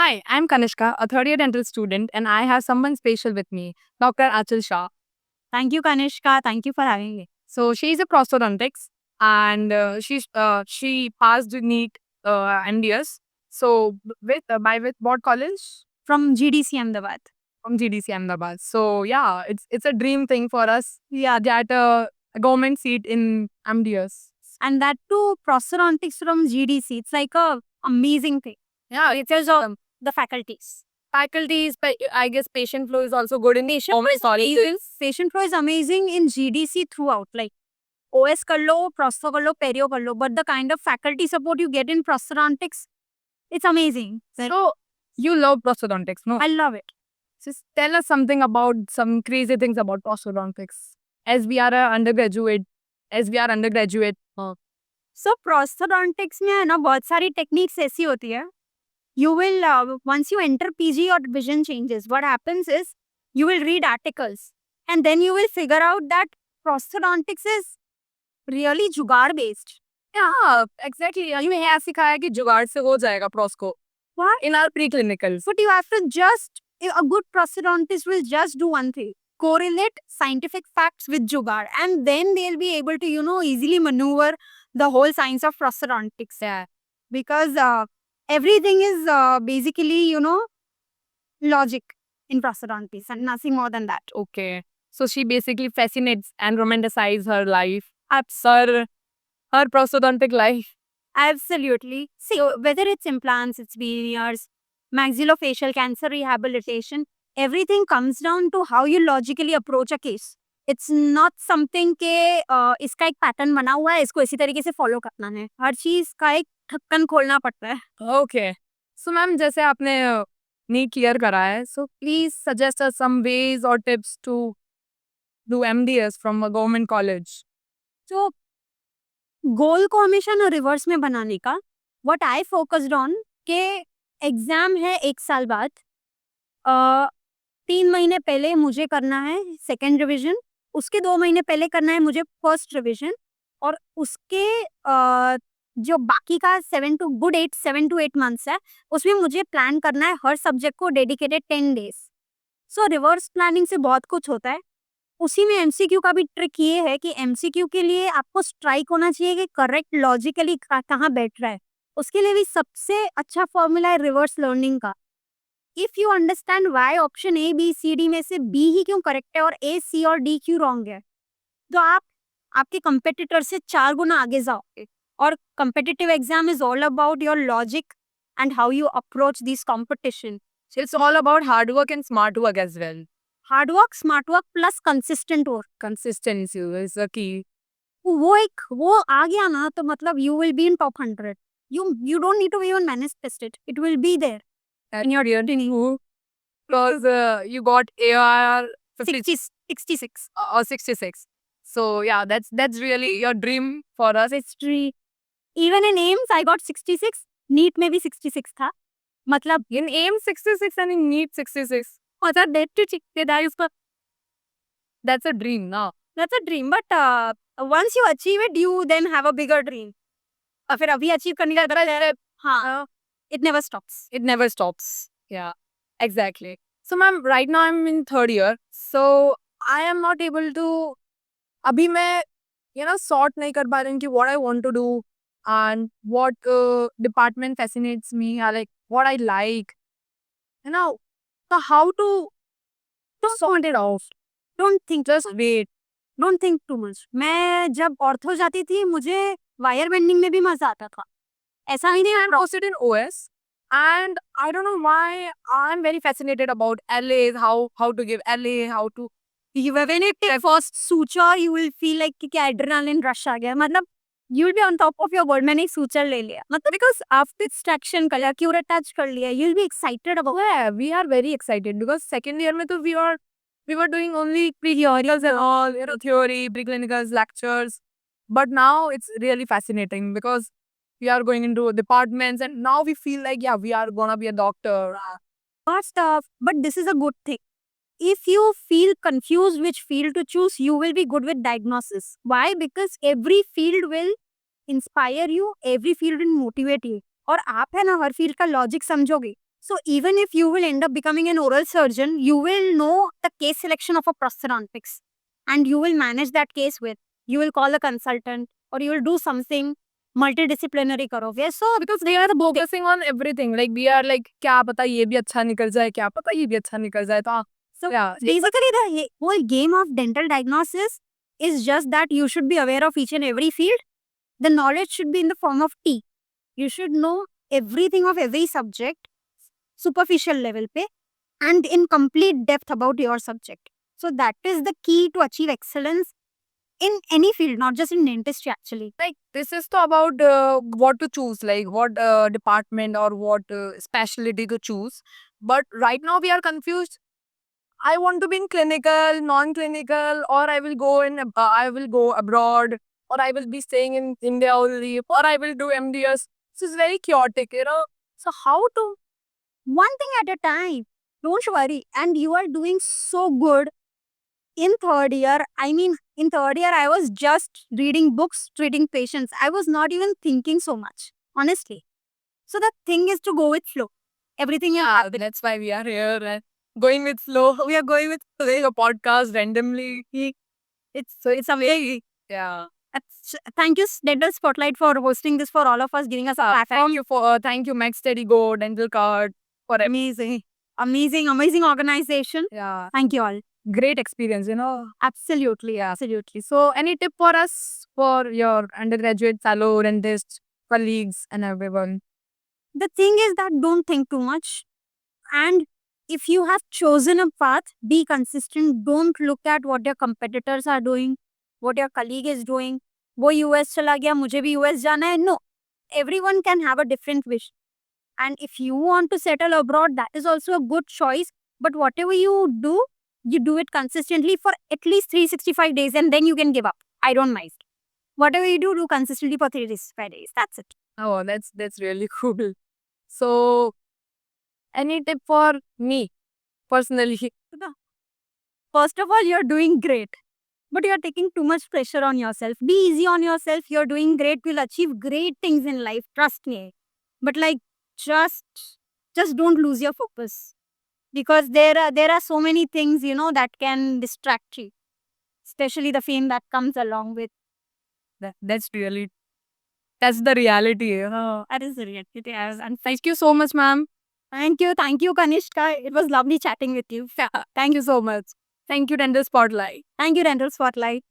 Hi, I'm Kanishka, a third year dental student, and I have someone special with me, Dr. Achal Shah. Thank you, Kanishka. Thank you for having me. So she's a prosthodontics, and she passed the NEET MDS. So with what college? From GDC Ahmedabad. From GDC Ahmedabad. So yeah, it's a dream thing for us. Yeah, get a government seat in MDS. And that too, prosthodontics from GDC. It's like a amazing thing. Yeah, Because of the faculties. faculties, but I guess patient flow is also good in the Patient flow is amazing in GDC throughout. Like OS kar lo, prosto kar lo, perio kar lo. But the kind of faculty support you get in prosthodontics, it's amazing. So you love prosthodontics, no? I love it. Just tell us something about some crazy things about prosthodontics. As we are a undergraduate, as we are undergraduate. So prosthodontics में है ना बहुत सारी techniques ऐसी होती है. You will once you enter PG, your vision changes. What happens is you will read articles and then you will figure out that prosthodontics is really जुगाड़ based. Yeah, exactly. You have सिखाया कि जुगाड़ से हो जाएगा pros को. What? In our preclinicals. But you have to just, a good prosthodontist will just do one thing. Correlate scientific facts with jugaad, and then they'll be able to, easily maneuver the whole science of prosthodontics. Yeah. Because everything is basically, logic in prosthodontics and nothing more than that. Okay. So she basically fascinates and romanticizes her life. Her prosthodontic life. Absolutely. See, whether it's implants, it's veneers, maxillofacial cancer rehabilitation, everything comes down to how you logically approach a case. It's not something के इसका एक pattern बना हुआ है, इसको इसी तरीके से फॉलो करना है. हर चीज का एक ढक्कन खोलना पड़ता है. Okay. So मैम जैसे आपने नीट क्लियर करा है, so please suggest us some ways or tips to do MDS from a government college. तो गोल को हमेशा ना रिवर्स में बनाने का. व्हाट आई फोकस्ड ऑन के एग्जाम है 1 साल बाद, 3 महीने पहले मुझे करना है सेकेंड रिविजन, उसके 2 महीने पहले करना है मुझे फर्स्ट रिविजन, और उसके जो बाकी का 7 to 8 मंथ्स है उसमें मुझे प्लान करना है हर सब्जेक्ट को डेडिकेटेड 10 डेज. सो रिवर्स प्लानिंग से बहुत कुछ होता है. उसी में एमसीक्यू का भी ट्रिक ये है कि एमसीक्यू के लिए आपको स्ट्राइक होना चाहिए कि करेक्ट लॉजिकली कहाँ बैठ रहा है. उसके लिए भी सबसे अच्छा फॉर्मूला है रिवर्स लर्निंग का. If you understand why option A B C D में से बी ही क्यों करेक्ट है और ए सी और डी क्यों रॉन्ग है, तो आप आपके कंपेटिटर से 4 गुना आगे जाओगे. और competitive exam is all about your logic and how you approach this competition. So it's all about hard work and smart work as well. Hard work, smart work plus consistent work. Consistency is the key. वो आ गया ना तो मतलब you will be in top 100. You don't need to even manage test it. It will be there. And you're really who? Because you got AR 66. Or 66. So yeah, that's really your dream for us. History. Even in AIMS, I got 66. NEET में भी 66 था. मतलब in AIMS 66 and in NEET 66. मतलब that to that is That's a dream, no? That's a dream, but once you achieve it, you then have a bigger dream. और फिर अभी achieve करने का तरह हाँ, it never stops. It never stops. Yeah, exactly. So ma'am, right now I'm in third year, so I am not able to. अभी मैं sort नहीं कर पा रही हूँ कि what I want to do and what department fascinates me, or like what I like. So how to sort it out. Don't think, Just wait. Don't think too much. मैं जब ऑर्थो जाती थी मुझे वायर बेंडिंग में भी मजा आता था. ऐसा ही नहीं. I'm posted in OS, and I don't know why I'm very fascinated about LAs, how to give LA, how to. When you take first suture, you will feel like कि क्या adrenaline rush आ गया. मतलब you will be on top of your world. मैंने एक suture ले लिया. मतलब because after extraction कर लिया, cure attach कर लिया, you'll be excited about. Yeah, we are very excited because second year में तो we were doing only pre-theoricals and all, theory, preclinicals, lectures. But now it's really fascinating because we are going into departments and now we feel like, yeah, we are gonna be a doctor. Not stuff, but this is a good thing. If you feel confused which field to choose, you will be good with diagnosis. Why? Because every field will inspire you, every field will motivate you. और आप है ना हर field का logic समझोगे So even if you will end up becoming an oral surgeon, you will know the case selection of a prosthodontics, and you will manage that case with. You will call a consultant, or you will do something multidisciplinary करोगे. So because they are focusing on everything. Like we are like, क्या पता ये भी अच्छा निकल जाए, क्या पता ये भी अच्छा निकल जाए. तो So yeah, basically, the whole game of dental diagnosis is just that you should be aware of each and every field. The knowledge should be in the form of T. You should know everything of every subject, superficial level pe, and in complete depth about your subject. So that is the key to achieve excellence in any field, not just in dentistry actually. like this is to about what to choose, like what department or what specialty to choose. But right now we are confused. I want to be in clinical, non-clinical, or I will go in. I will go abroad, or I will be staying in India only, or I will do MDS. This is very chaotic, you know. So how to? One thing at a time. Don't worry. And you are doing so good in third year. I mean, in third year, I was just reading books, treating patients. I was not even thinking so much, honestly. So the thing is to go with flow. Everything will happen. That's why we are here and going with flow. We are going with a podcast randomly. It's amazing. Yeah. Thank you, Dental Spotlight, for hosting this for all of us, giving us a platform. Thank you, Max Steady Go, Dental Card, for Amazing, amazing organization. yeah, Thank you all. great experience, you know. Absolutely, Yeah. absolutely. So, any tip for us for your undergraduate fellow dentists, colleagues, and everyone? The thing is that don't think too much. And if you have chosen a path, be consistent. Don't look at what your competitors are doing, what your colleague is doing. वो US चला गया, मुझे भी US जाना है. No, everyone can have a different wish. And if you want to settle abroad, that is also a good choice. But whatever you do it consistently for at least 365 days, and then you can give up. I don't mind. Whatever you do consistently for 365 days. That's it. Oh, that's really cool. So, any tip for me personally? First of all, you're doing great. But you're taking too much pressure on yourself. Be easy on yourself. You're doing great. You'll achieve great things in life. Trust me. But like, just don't lose your focus, because there are so many things that can distract you, especially the fame that comes along with. That's the reality, you know. That is the reality. And Thank you so much, ma'am. thank you, Kanishka. It was lovely chatting with you. Thank you so much. Thank you, Dental Spotlight. Thank you, Dental Spotlight.